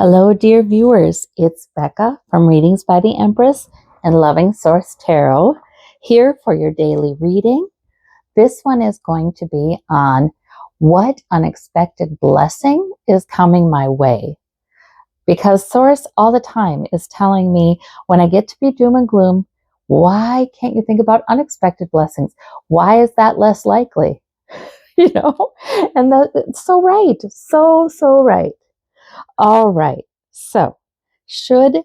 Hello, dear viewers. It's Becca from Readings by the Empress and Loving Source Tarot here for your daily reading. This one is going to be on what unexpected blessing is coming my way. Because Source all the time is telling me when I get to be doom and gloom, why can't you think about unexpected blessings? Why is that less likely? And it's so right. So right. All right, so should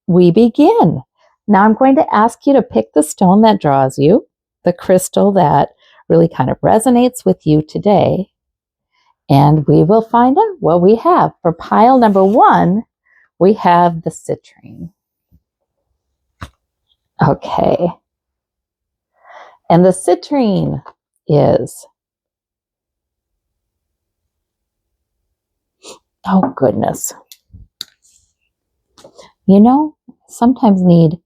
we begin? Now I'm going to ask you to pick the stone that draws you, the crystal that really kind of resonates with you today, and we will find out what we have. For pile number 1, we have the citrine. Okay, and the citrine is, oh goodness, sometimes need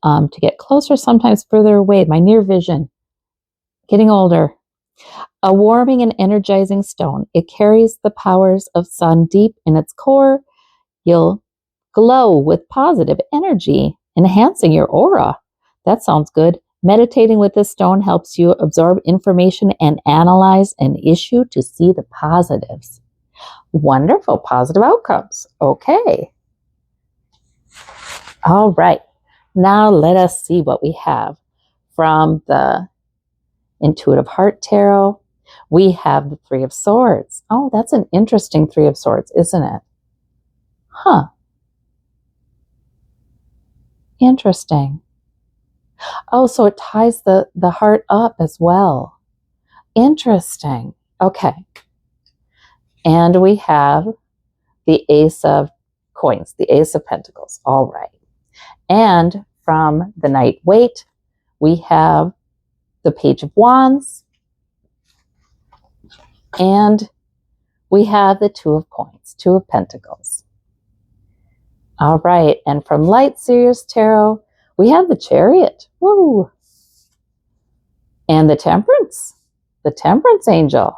to get closer, sometimes further away. My near vision, getting older. A warming and energizing stone. It carries the powers of sun deep in its core. You'll glow with positive energy, enhancing your aura. That sounds good. Meditating with this stone helps you absorb information and analyze an issue to see the positives. Wonderful, positive outcomes. Okay. All right, now let us see what we have from the Intuitive Heart Tarot. We have the Three of Swords. Oh, that's an interesting Three of Swords, isn't it? Huh. Interesting. Oh, so it ties the heart up as well. Interesting. Okay. And we have the Ace of Coins, the Ace of Pentacles. All right. And from the Knight Waite, we have the Page of Wands, and we have the Two of Coins, Two of Pentacles. All right, and from Light Seers Tarot, we have the Chariot. Woo! And the Temperance Angel.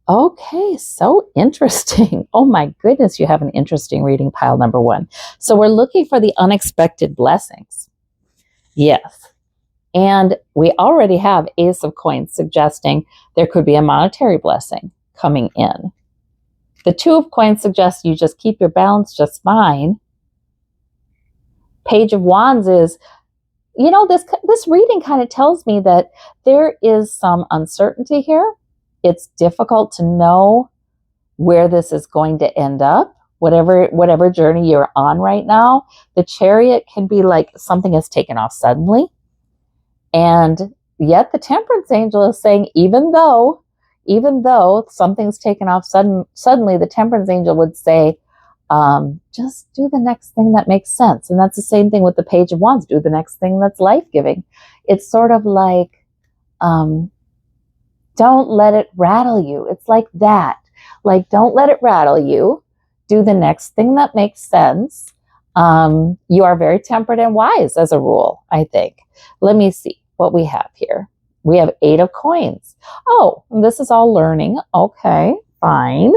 Okay, so interesting. Oh my goodness, you have an interesting reading, pile number 1. So we're looking for the unexpected blessings. Yes. And we already have Ace of Coins suggesting there could be a monetary blessing coming in. The Two of Coins suggests you just keep your balance just fine. Page of Wands is, this reading kind of tells me that there is some uncertainty here. It's difficult to know where this is going to end up, whatever journey you're on right now. The Chariot can be like something has taken off suddenly. And yet the Temperance Angel is saying, even though something's taken off suddenly, the Temperance Angel would say, just do the next thing that makes sense. And that's the same thing with the Page of Wands. Do the next thing that's life-giving. It's sort of like, don't let it rattle you. It's like that. Like, don't let it rattle you. Do the next thing that makes sense. You are very tempered and wise as a rule, I think. Let me see what we have here. We have 8 of Coins. Oh, this is all learning. Okay, fine.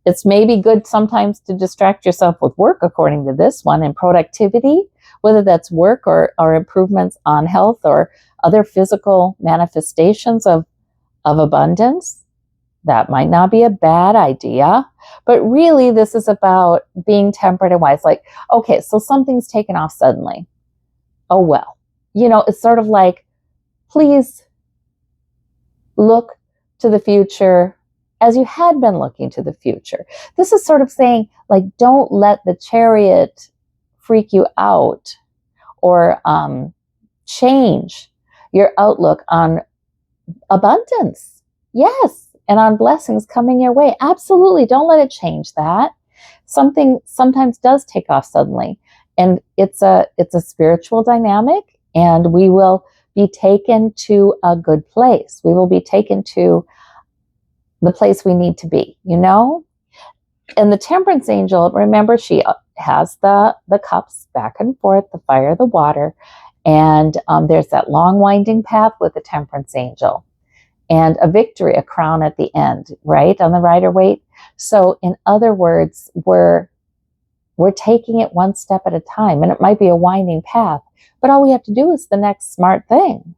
It's maybe good sometimes to distract yourself with work, according to this one, and productivity, whether that's work or improvements on health or other physical manifestations of abundance. That might not be a bad idea, but really this is about being tempered and wise. Like, okay, so something's taken off suddenly. Oh, well, it's sort of like, please look to the future as you had been looking to the future. This is sort of saying, like, don't let the Chariot freak you out or change your outlook on abundance. Yes. And on blessings coming your way. Absolutely. Don't let it change that. Something sometimes does take off suddenly. And it's a spiritual dynamic, and we will be taken to a good place. We will be taken to the place we need to be, And the Temperance Angel, remember, she has the cups back and forth, the fire, the water. And there's that long winding path with the Temperance Angel. And a victory, a crown at the end, right? On the Rider-Waite. So in other words, we're taking it one step at a time, and it might be a winding path, but all we have to do is the next smart thing.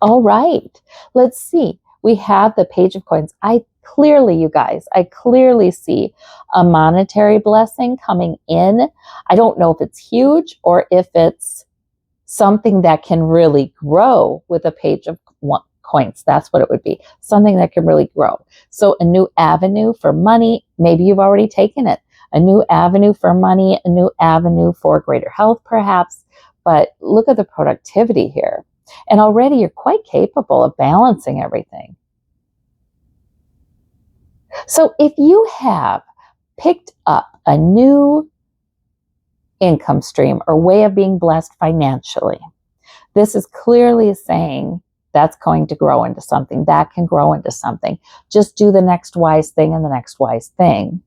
All right, let's see. We have the Page of Coins. You guys, I clearly see a monetary blessing coming in. I don't know if it's huge or if it's something that can really grow with a Page of Coins. That's what it would be. Something that can really grow. So a new avenue for money. Maybe you've already taken it. A new avenue for money, a new avenue for greater health, perhaps. But look at the productivity here. And already you're quite capable of balancing everything. So if you have picked up a new income stream or way of being blessed financially, this is clearly saying that's going to grow into something. That can grow into something. Just do the next wise thing and the next wise thing.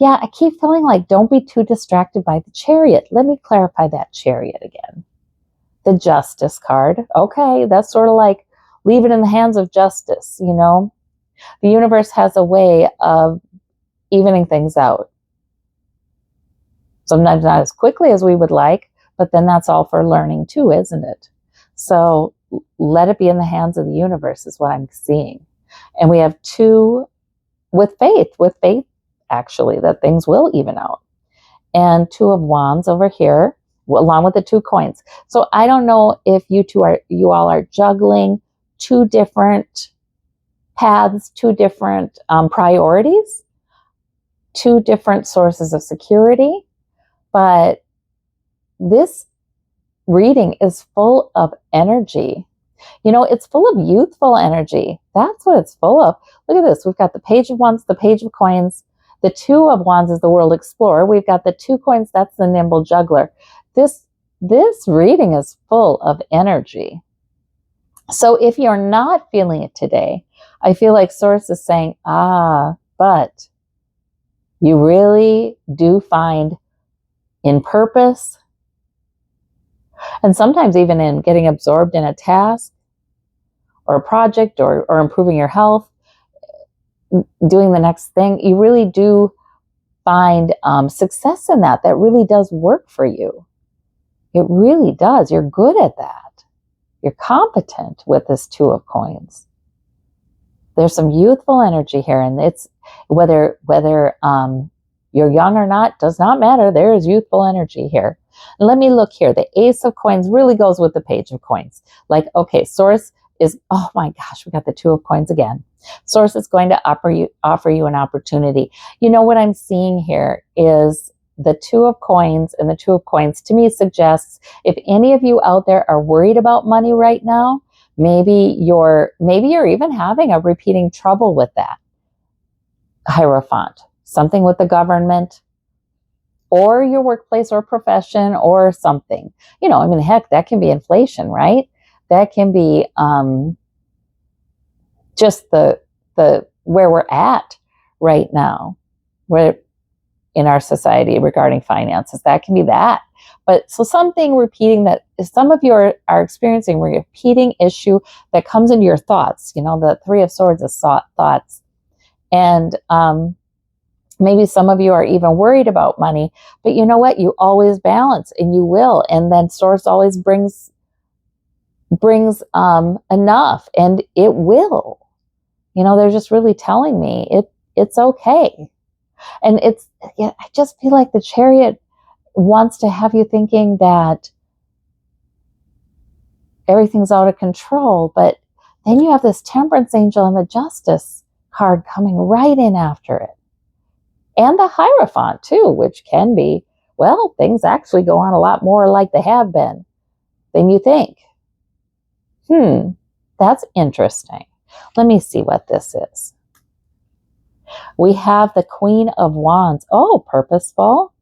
Yeah, I keep feeling like don't be too distracted by the Chariot. Let me clarify that Chariot again. The Justice card. Okay, that's sort of like leave it in the hands of justice, you know. The universe has a way of evening things out. Sometimes not as quickly as we would like, but then that's all for learning too, isn't it? So let it be in the hands of the universe is what I'm seeing. And we have two with faith actually, that things will even out. And Two of Wands over here, along with the 2 coins. So I don't know if you all are juggling 2 different paths, 2 different priorities, 2 different sources of security, but this reading is full of energy. You know, it's full of youthful energy. That's what it's full of. Look at this. We've got the Page of Wands, the Page of Coins. The 2 of Wands is the World Explorer. We've got the 2 coins. That's the Nimble Juggler. This reading is full of energy. So if you're not feeling it today, I feel like Source is saying, but you really do find in purpose, and sometimes even in getting absorbed in a task or a project or improving your health, doing the next thing, you really do find success in that really does work for you. It really does. You're good at that. You're competent with this 2 of Coins. There's some youthful energy here, and it's whether you're young or not does not matter. There is youthful energy here. And let me look here. The Ace of Coins really goes with the Page of Coins. Like, okay, Source is, oh my gosh, we got the 2 of Coins again. Source is going to offer you an opportunity. You know what I'm seeing here is the 2 of Coins, and the 2 of Coins to me suggests if any of you out there are worried about money right now, maybe you're even having a repeating trouble with that. Hierophant, something with the government or your workplace or profession or something. You know, I mean, heck, that can be inflation, right? That can be just the where we're at right now, where in our society regarding finances. That can be that. But so something repeating that some of you are experiencing a repeating issue that comes into your thoughts. You know, the 3 of Swords is thoughts. And maybe some of you are even worried about money, but you know what? You always balance, and you will. And then Source always brings enough, and it will. You know, they're just really telling me it's okay. And I just feel like the Chariot wants to have you thinking that everything's out of control, but then you have this Temperance Angel and the Justice card coming right in after it. And the Hierophant too, which can be, well, things actually go on a lot more like they have been than you think. That's interesting. Let me see what this is. We have the Queen of Wands. Oh, purposeful.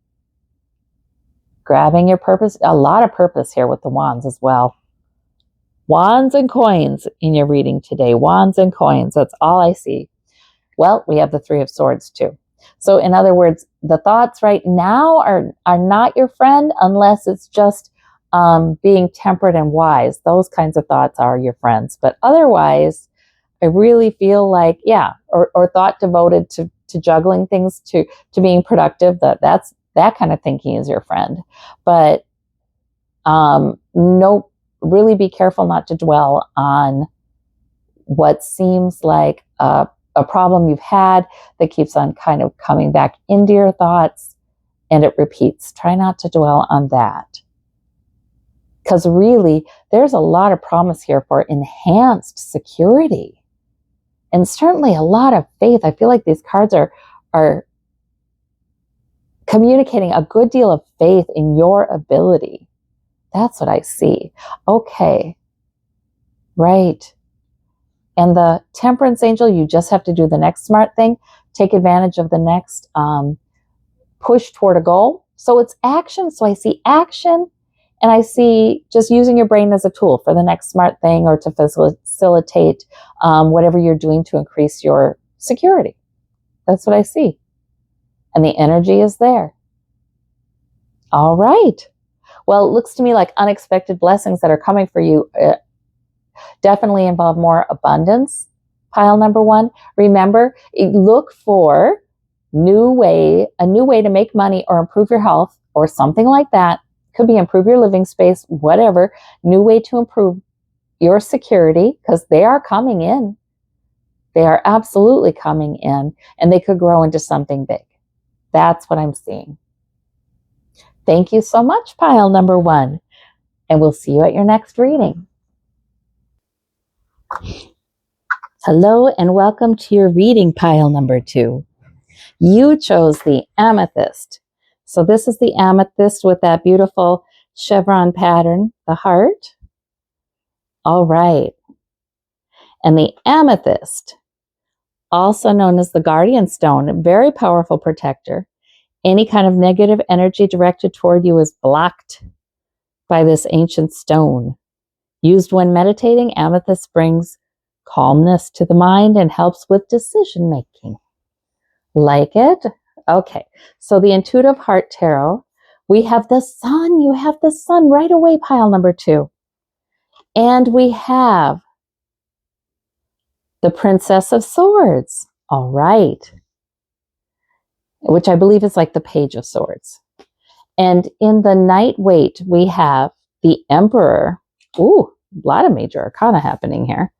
Grabbing your purpose. A lot of purpose here with the Wands as well. Wands and coins in your reading today. Wands and coins. That's all I see. Well, we have the 3 of Swords too. So in other words, the thoughts right now are not your friend unless it's just being temperate and wise. Those kinds of thoughts are your friends. But otherwise, I really feel like, yeah, or thought devoted to to juggling things, to being productive, that kind of thinking is your friend. But no, really be careful not to dwell on what seems like a problem you've had that keeps on kind of coming back into your thoughts, and it repeats. Try not to dwell on that. Because really, there's a lot of promise here for enhanced security. And certainly a lot of faith. I feel like these cards are communicating a good deal of faith in your ability. That's what I see. Okay. Right. And the Temperance Angel, you just have to do the next smart thing. Take advantage of the next push toward a goal. So it's action. So I see action, and I see just using your brain as a tool for the next smart thing, or to facilitate whatever you're doing to increase your security. That's what I see. And the energy is there. All right. Well, it looks to me like unexpected blessings that are coming for you definitely involve more abundance. Pile number one. Remember, look for a new way to make money or improve your health or something like that. Could be improve your living space, whatever. New way to improve your security, because they are coming in. They are absolutely coming in, and they could grow into something big. That's what I'm seeing. Thank you so much, pile number one, and we'll see you at your next reading. Hello, and welcome to your reading, pile number two. You chose the amethyst. So this is the amethyst with that beautiful chevron pattern, the heart. All right. And the amethyst, also known as the guardian stone, a very powerful protector. Any kind of negative energy directed toward you is blocked by this ancient stone. Used when meditating, amethyst brings calmness to the mind and helps with decision making. Like it? Okay, so the Intuitive Heart Tarot, we have the sun. You have the sun right away, pile number two. And we have the Princess of Swords. All right. Which I believe is like the Page of Swords. And in the Night Waite, we have the Emperor. Ooh, a lot of major arcana happening here.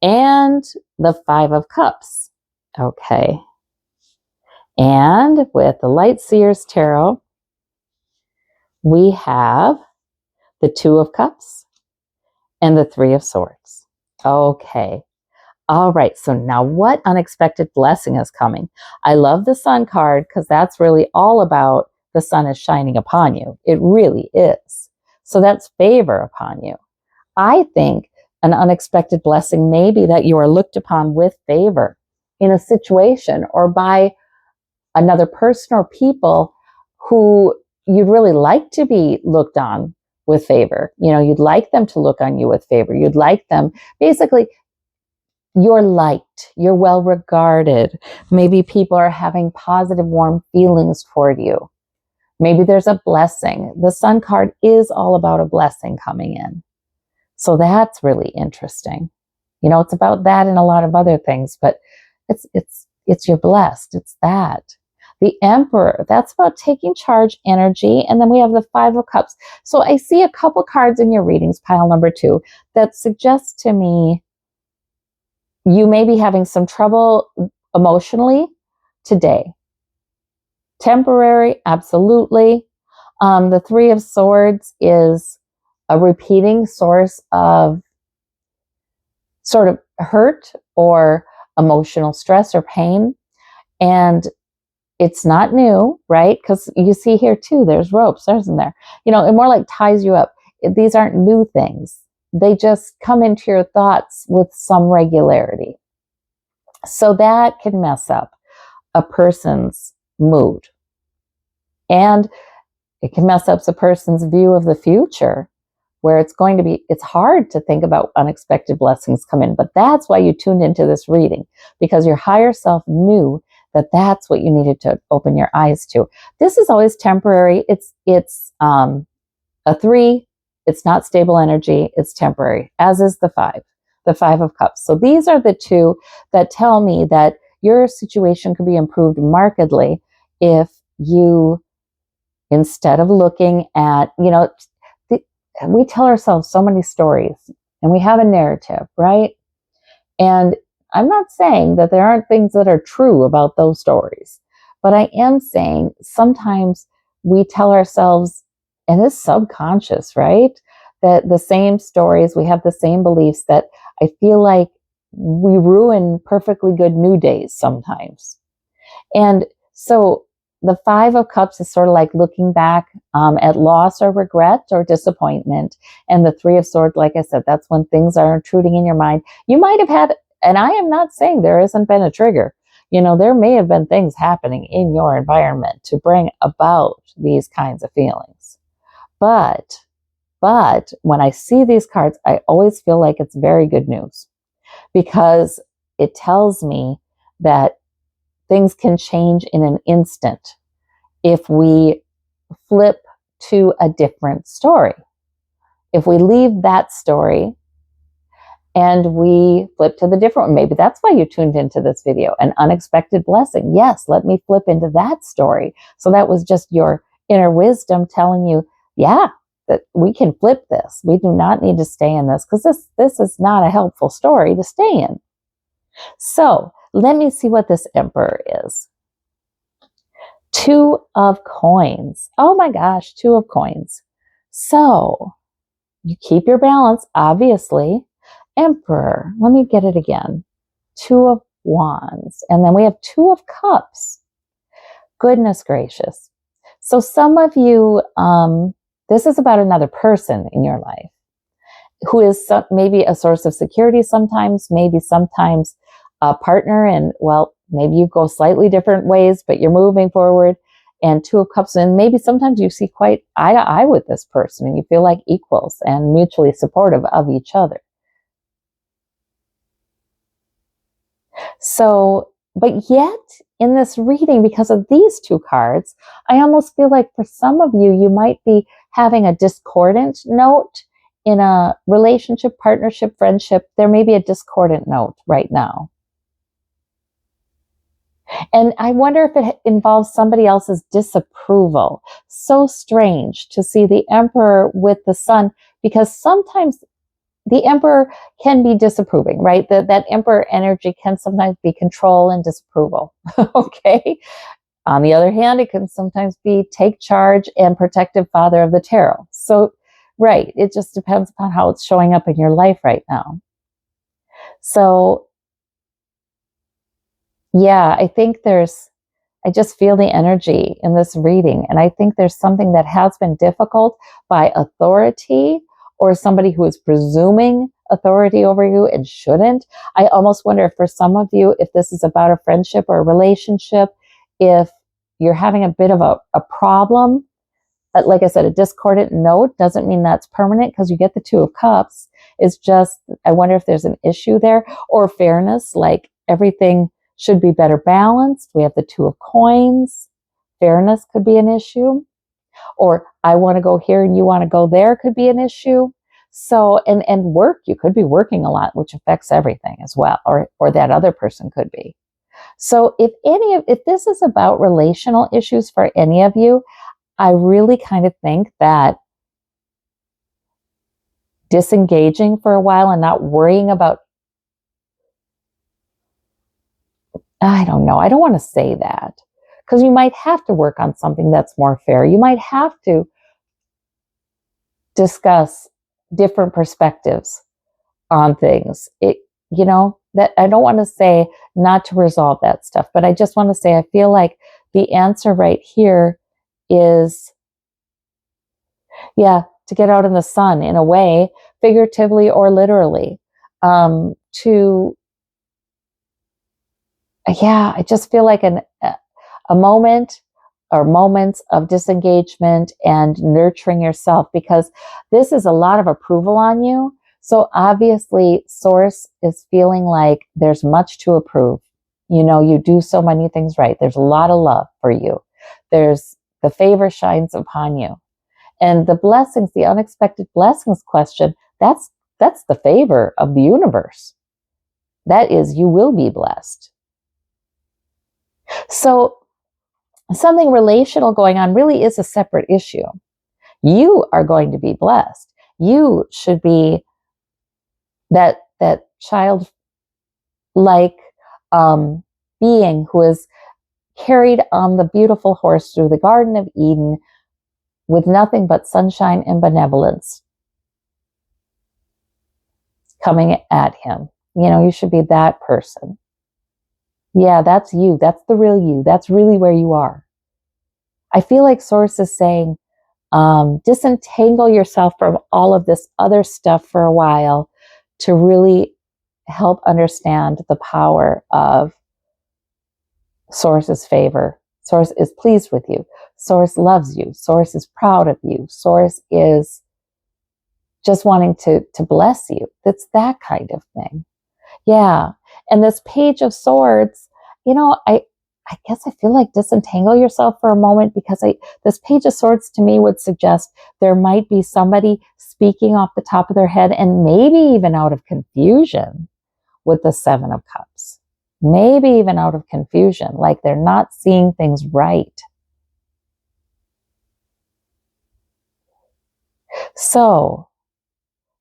And the Five of Cups. Okay. And with the Light Seers Tarot, we have the Two of Cups and the Three of Swords. Okay. All right. So now what unexpected blessing is coming? I love the Sun card because that's really all about the sun is shining upon you. It really is. So that's favor upon you. I think an unexpected blessing may be that you are looked upon with favor in a situation or by another person or people who you'd really like to be looked on with favor. You know, you'd like them to look on you with favor. You'd like them, basically, you're liked, you're well regarded. Maybe people are having positive, warm feelings toward you. Maybe there's a blessing. The Sun card is all about a blessing coming in. So that's really interesting. You know, it's about that and a lot of other things, but it's you're blessed. It's that. The Emperor, that's about taking charge energy. And then we have the Five of Cups. So I see a couple cards in your readings, pile number two, that suggest to me you may be having some trouble emotionally today. Temporary, absolutely. The Three of Swords is a repeating source of sort of hurt or emotional stress or pain. And it's not new, right? Because you see here too, there's ropes, isn't there? You know, it more like ties you up. These aren't new things. They just come into your thoughts with some regularity. So that can mess up a person's mood. And it can mess up a person's view of the future, where it's hard to think about unexpected blessings come in. But that's why you tuned into this reading, because your higher self knew that that's what you needed to open your eyes to. This is always temporary. It's a three. It's not stable energy. It's temporary, as is the Five of Cups. So these are the two that tell me that your situation could be improved markedly if you, instead of looking at, we tell ourselves so many stories and we have a narrative, right? And I'm not saying that there aren't things that are true about those stories, but I am saying sometimes we tell ourselves, and it's subconscious, right? That the same stories, we have the same beliefs, that I feel like we ruin perfectly good new days sometimes. And so the Five of Cups is sort of like looking back at loss or regret or disappointment. And the Three of Swords, like I said, that's when things are intruding in your mind. You might have had, and I am not saying there hasn't been a trigger. There may have been things happening in your environment to bring about these kinds of feelings. But when I see these cards, I always feel like it's very good news, because it tells me that things can change in an instant if we flip to a different story. If we leave that story and we flip to the different one, maybe that's why you tuned into this video, an unexpected blessing. Yes, let me flip into that story. So that was just your inner wisdom telling you, yeah, that we can flip this. We do not need to stay in this, because this is not a helpful story to stay in. So let me see what this Emperor is. Two of Coins. Oh my gosh, Two of Coins. So you keep your balance, obviously. Emperor, let me get it again. Two of Wands. And then we have Two of Cups. Goodness gracious. So some of you, this is about another person in your life who is maybe a source of security sometimes, maybe sometimes a partner, and well, maybe you go slightly different ways, but you're moving forward. And Two of Cups, and maybe sometimes you see quite eye to eye with this person and you feel like equals and mutually supportive of each other. So, but yet in this reading, because of these two cards, I almost feel like for some of you, you might be having a discordant note in a relationship, partnership, friendship. There may be a discordant note right now. And I wonder if it involves somebody else's disapproval. So strange to see the Emperor with the Sun, because sometimes the Emperor can be disapproving, right? That Emperor energy can sometimes be control and disapproval, okay? On the other hand, it can sometimes be take charge and protective father of the tarot. So, right, it just depends upon how it's showing up in your life right now. So, yeah, I think I just feel the energy in this reading. And I think there's something that has been difficult by authority or somebody who is presuming authority over you and shouldn't. I almost wonder if for some of you, if this is about a friendship or a relationship, if you're having a bit of a problem, like I said, a discordant note doesn't mean that's permanent, because you get the Two of Cups. It's just, I wonder if there's an issue there, or fairness, like everything should be better balanced. We have the Two of Coins. Fairness could be an issue. Or I want to go here and you want to go there could be an issue. So, and work, you could be working a lot, which affects everything as well, or that other person could be. So if this is about relational issues for any of you, I really kind of think that disengaging for a while and not worrying about, I don't know, I don't want to say that, because you might have to work on something that's more fair. You might have to discuss different perspectives on things. That I don't want to say not to resolve that stuff, but I just want to say I feel like the answer right here is, yeah, to get out in the sun in a way, figuratively or literally, I just feel like a moment or moments of disengagement and nurturing yourself, because this is a lot of approval on you. So obviously Source is feeling like there's much to approve. You do so many things right. There's a lot of love for you. There's the favor shines upon you. And the blessings, the unexpected blessings question, that's the favor of the universe. That is, you will be blessed. So something relational going on really is a separate issue. You are going to be blessed. You should be that childlike being who is carried on the beautiful horse through the Garden of Eden with nothing but sunshine and benevolence coming at him. You know, you should be that person. Yeah, that's you. That's the real you. That's really where you are. I feel like Source is saying, disentangle yourself from all of this other stuff for a while to really help understand the power of Source's favor. Source is pleased with you. Source loves you. Source is proud of you. Source is just wanting to bless you. It's that kind of thing. Yeah. And this Page of Swords, you know, I guess I feel like disentangle yourself for a moment, because this Page of Swords to me would suggest there might be somebody speaking off the top of their head and maybe even out of confusion with the Seven of Cups. Maybe even out of confusion, like they're not seeing things right. So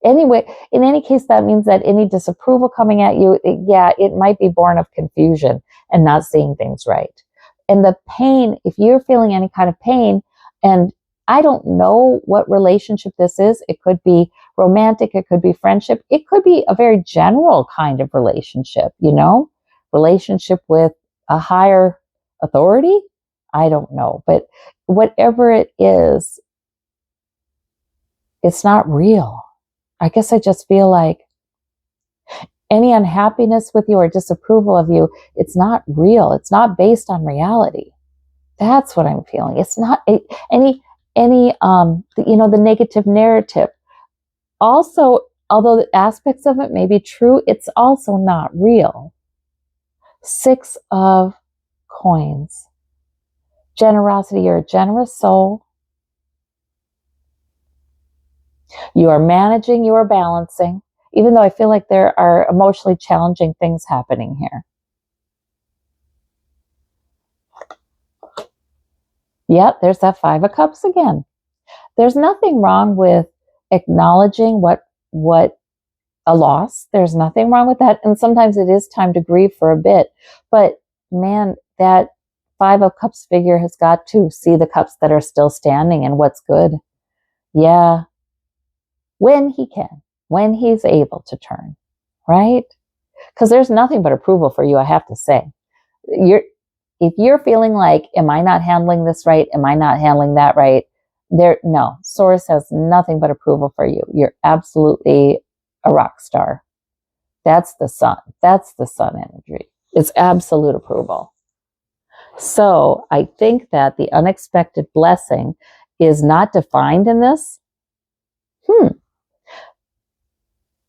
anyway, in any case, that means that any disapproval coming at you, it might be born of confusion and not seeing things right. And the pain, if you're feeling any kind of pain, and I don't know what relationship this is, it could be romantic, it could be friendship, it could be a very general kind of relationship, you know, relationship with a higher authority. I don't know, but whatever it is, it's not real. I guess I just feel like any unhappiness with you or disapproval of you, it's not real. It's not based on reality. That's what I'm feeling. It's not any the negative narrative. Also, although the aspects of it may be true, it's also not real. Six of Coins. Generosity. You're a generous soul. You are managing, you are balancing, even though I feel like there are emotionally challenging things happening here. Yep, there's that Five of Cups again. There's nothing wrong with acknowledging what a loss. There's nothing wrong with that. And sometimes it is time to grieve for a bit. But man, that Five of Cups figure has got to see the cups that are still standing and what's good. Yeah. When he can, when he's able to turn, right? Because there's nothing but approval for you, I have to say. If you're feeling like, am I not handling this right? Am I not handling that right? No, Source has nothing but approval for you. You're absolutely a rock star. That's the sun. That's the sun energy. It's absolute approval. So I think that the unexpected blessing is not defined in this.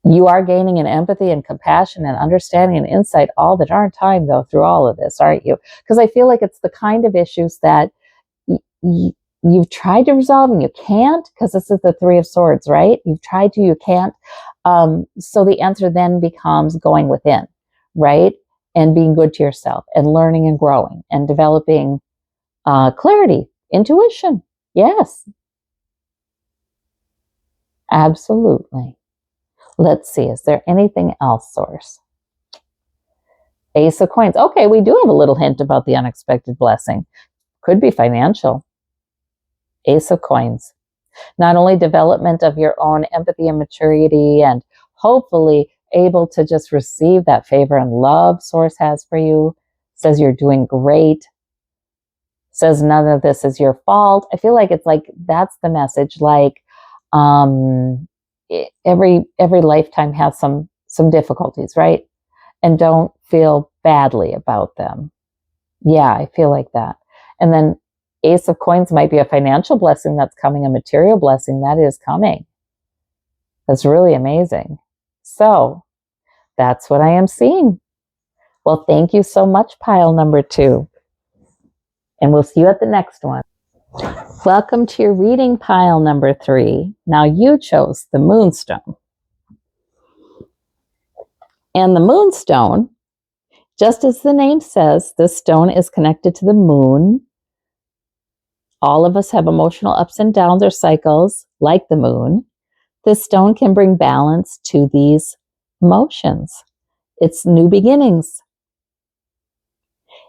You are gaining in empathy and compassion and understanding and insight all the darn time, though, through all of this, aren't you? Because I feel like it's the kind of issues that you've tried to resolve and you can't, because this is the Three of Swords, right? You've tried to, you can't. So the answer then becomes going within, right? And being good to yourself and learning and growing and developing clarity, intuition. Yes. Absolutely. Let's see, is there anything else, Source? Ace of Coins. Okay, we do have a little hint about the unexpected blessing. Could be financial. Ace of Coins. Not only development of your own empathy and maturity, and hopefully able to just receive that favor and love Source has for you. Says you're doing great. Says none of this is your fault. I feel like it's like, that's the message. Like, every lifetime has some difficulties, right? And don't feel badly about them. Yeah, I feel like that. And then Ace of Coins might be a financial blessing that's coming, a material blessing that is coming. That's really amazing. So that's what I am seeing. Well, thank you so much, pile number 2. And we'll see you at the next one. Welcome to your reading, pile number 3. Now you chose the Moonstone. And the Moonstone Just as the name says, this stone is connected to the moon. All of us have emotional ups and downs or cycles like the moon. This stone can bring balance to these emotions. It's new beginnings.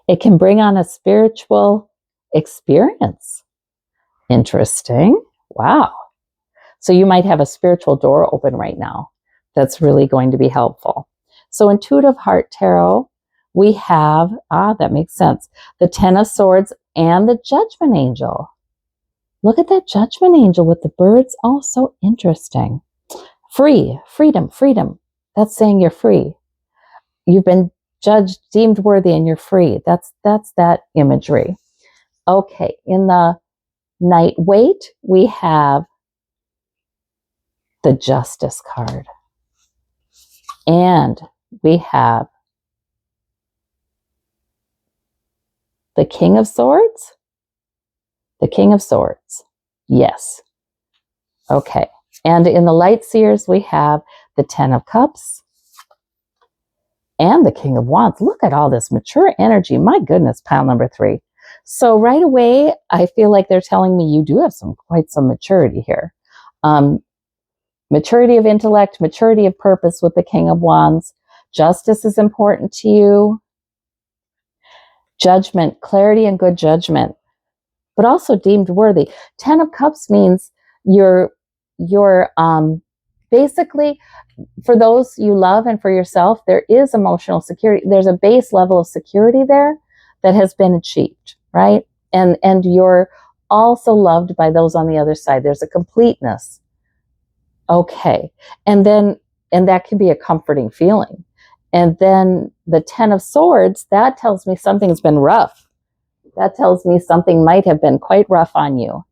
It can bring on a spiritual experience. Interesting. Wow. So you might have a spiritual door open right now. That's really going to be helpful. So Intuitive Heart Tarot, we have, that makes sense, the Ten of Swords and the Judgment Angel. Look at that Judgment Angel with the birds. Oh, so interesting. Free, freedom, freedom. That's saying you're free. You've been judged, deemed worthy, and you're free. That's that imagery. Okay, in the Night Waite, we have the Justice card. And we have the King of Swords. The King of Swords. Yes. Okay. And in the Light Seers, we have the Ten of Cups and the King of Wands. Look at all this mature energy. My goodness, pile number 3. So right away, I feel like they're telling me you do have quite some maturity here. Maturity of intellect, maturity of purpose with the King of Wands. Justice is important to you. Judgment, clarity and good judgment, but also deemed worthy. Ten of Cups means you're basically, for those you love and for yourself, there is emotional security. There's a base level of security there that has been achieved, right? And you're also loved by those on the other side. There's a completeness. Okay. And that can be a comforting feeling. And then the Ten of Swords, that tells me something's been rough. That tells me something might have been quite rough on you.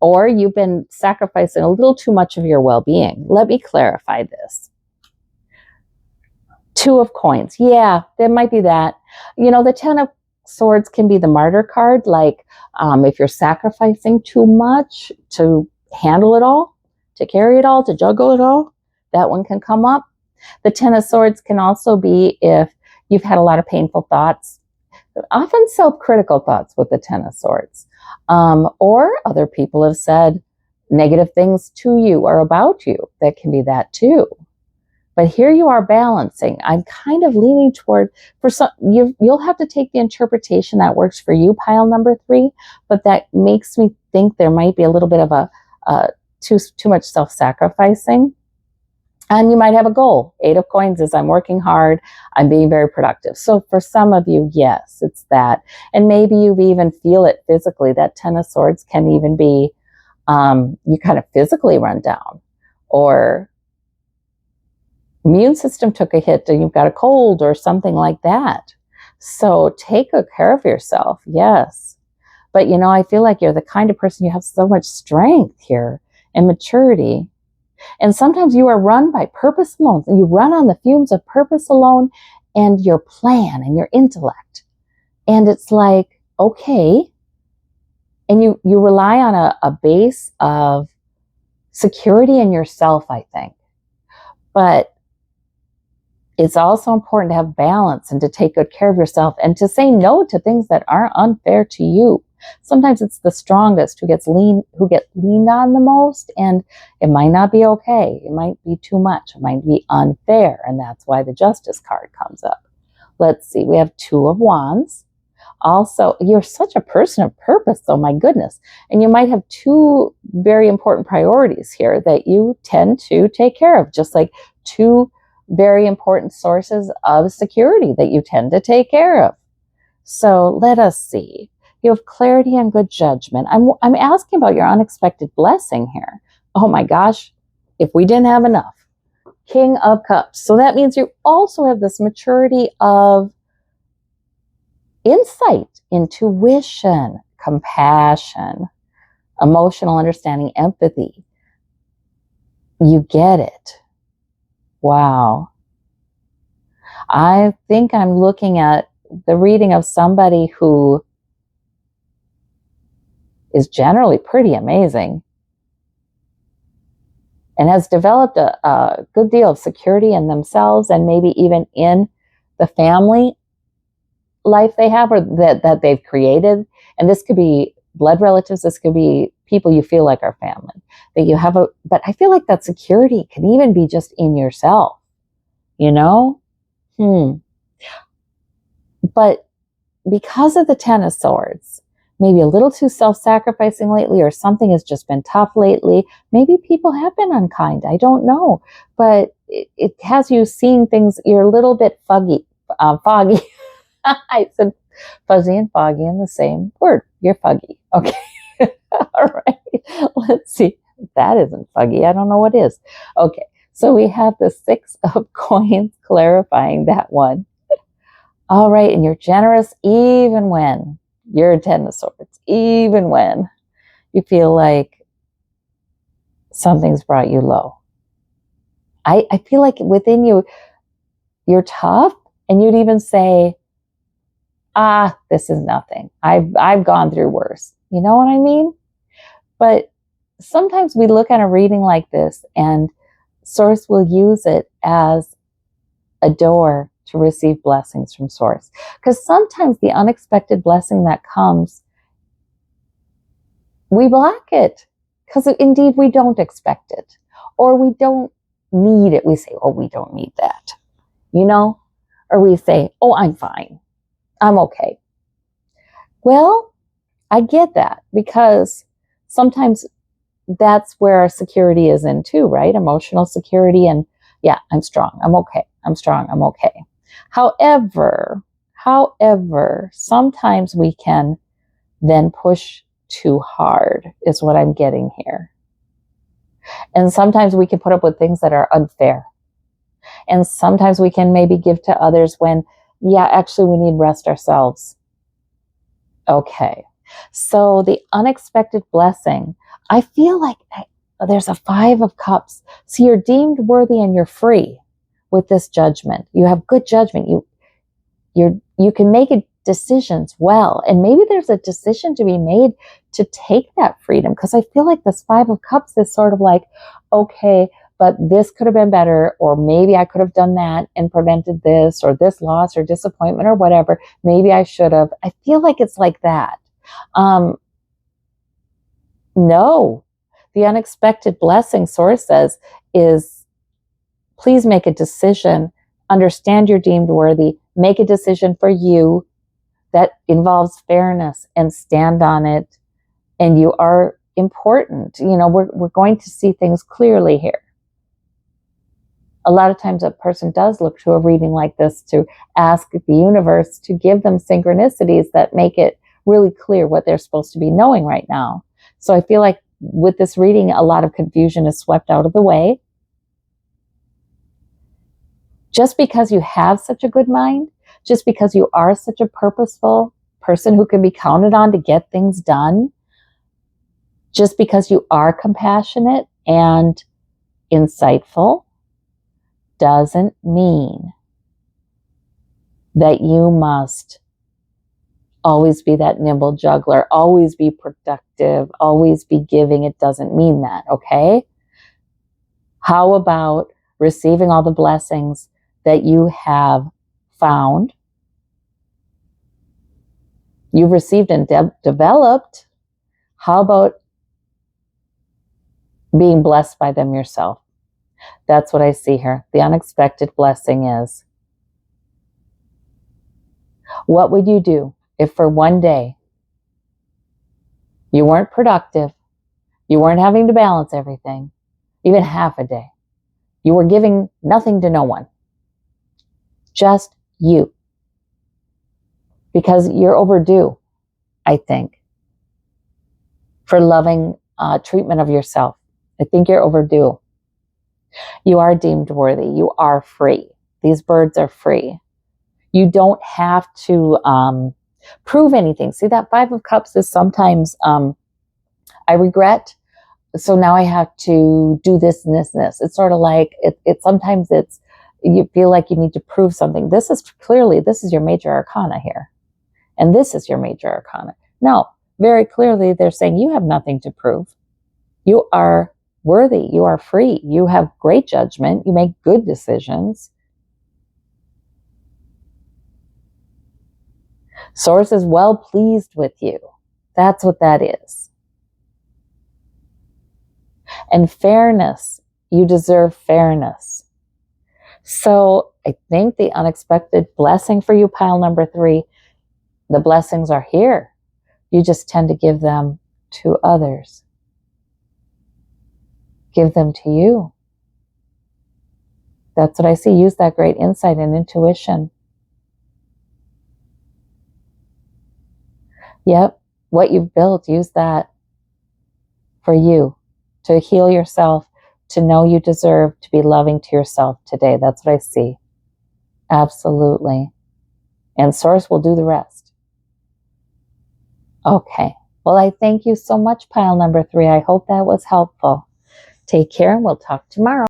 Or you've been sacrificing a little too much of your well-being. Let me clarify this. Two of Coins. Yeah, there might be that. You know, the Ten of Swords can be the martyr card. Like if you're sacrificing too much to handle it all, to carry it all, to juggle it all, that one can come up. The Ten of Swords can also be if you've had a lot of painful thoughts, often self-critical thoughts with the Ten of Swords. Or other people have said negative things to you or about you. That can be that too. But here you are balancing. I'm kind of leaning toward, for some, you'll have to take the interpretation that works for you, pile number 3, but that makes me think there might be a little bit of a too much self-sacrificing. And you might have a goal. 8 of Coins is I'm working hard, I'm being very productive. So for some of you, yes, it's that. And maybe you even feel it physically. That Ten of Swords can even be, you kind of physically run down. Or immune system took a hit and you've got a cold or something like that. So take good care of yourself, yes. But you know, I feel like you're the kind of person, you have so much strength here and maturity. And sometimes you are run by purpose alone. You run on the fumes of purpose alone and your plan and your intellect. And it's like, okay. And you rely on a base of security in yourself, I think. But it's also important to have balance and to take good care of yourself and to say no to things that aren't unfair to you. Sometimes it's the strongest who get leaned on the most, and it might not be okay. It might be too much. It might be unfair, and that's why the Justice card comes up. Let's see. We have 2 of Wands. Also, you're such a person of purpose, though, my goodness. And you might have 2 very important priorities here that you tend to take care of, just like 2 very important sources of security that you tend to take care of. So let us see. You have clarity and good judgment. I'm asking about your unexpected blessing here. Oh my gosh, if we didn't have enough. King of Cups. So that means you also have this maturity of insight, intuition, compassion, emotional understanding, empathy. You get it. Wow. I think I'm looking at the reading of somebody who is generally pretty amazing and has developed a good deal of security in themselves and maybe even in the family. life they have or that they've created. And this could be blood relatives. This could be people you feel like are family that you have but I feel like that security can even be just in yourself, you know? But because of the Ten of Swords, maybe a little too self-sacrificing lately, or something has just been tough lately. Maybe people have been unkind. I don't know. But it has you seeing things, you're a little bit foggy. I said fuzzy and foggy in the same word. You're foggy. Okay. All right. Let's see. That isn't foggy. I don't know what is. Okay. So we have the Six of Coins clarifying that one. All right. And you're generous even when you're a Ten of Swords, even when you feel like something's brought you low. I feel like within you, you're tough, and you'd even say, this is nothing. I've gone through worse. You know what I mean? But sometimes we look at a reading like this and Source will use it as a door to receive blessings from Source. Because sometimes the unexpected blessing that comes, we block it because indeed we don't expect it, or we don't need it. We say, oh, we don't need that, you know? Or we say, oh, I'm fine. I'm okay. Well, I get that, because sometimes that's where our security is in too, right? Emotional security. And yeah, I'm strong. I'm okay. I'm strong. I'm okay. However, sometimes we can then push too hard is what I'm getting here. And sometimes we can put up with things that are unfair. And sometimes we can maybe give to others when, yeah, actually we need rest ourselves. Okay. So the unexpected blessing, I feel like there's a Five of Cups. So you're deemed worthy and you're free with this judgment. You have good judgment. You can make decisions well. And maybe there's a decision to be made to take that freedom. Because I feel like this Five of Cups is sort of like, okay, but this could have been better, or maybe I could have done that and prevented this, or this loss or disappointment or whatever. Maybe I should have. I feel like it's like that. No, the unexpected blessing, Source says, is please make a decision. Understand you're deemed worthy. Make a decision for you that involves fairness and stand on it. And you are important. You know, we're going to see things clearly here. A lot of times a person does look to a reading like this to ask the universe to give them synchronicities that make it really clear what they're supposed to be knowing right now. So I feel like with this reading, a lot of confusion is swept out of the way. Just because you have such a good mind, just because you are such a purposeful person who can be counted on to get things done, just because you are compassionate and insightful, doesn't mean that you must always be that nimble juggler, always be productive, always be giving. It doesn't mean that, okay? How about receiving all the blessings that you have found, you've received and developed? How about being blessed by them yourself? That's what I see here. The unexpected blessing is, what would you do if for one day you weren't productive, you weren't having to balance everything, even half a day, you were giving nothing to no one, just you? Because you're overdue, I think, for loving treatment of yourself. I think you're overdue. You are deemed worthy. You are free. These birds are free. You don't have to prove anything. See, that Five of Cups is sometimes, I regret, so now I have to do this and this and this. It's sort of like, sometimes you feel like you need to prove something. This is your major arcana here. And this is your major arcana. No, very clearly they're saying you have nothing to prove. You are worthy. You are free. You have great judgment. You make good decisions. Source is well pleased with you. That's what that is. And fairness, you deserve fairness. So I think the unexpected blessing for you, pile number 3, the blessings are here. You just tend to give them to others. Give them to you. That's what I see. Use that great insight and intuition. Yep. What you've built, use that for you, to heal yourself, to know you deserve to be loving to yourself today. That's what I see. Absolutely. And Source will do the rest. Okay. Well, I thank you so much, pile number 3. I hope that was helpful. Take care, and we'll talk tomorrow.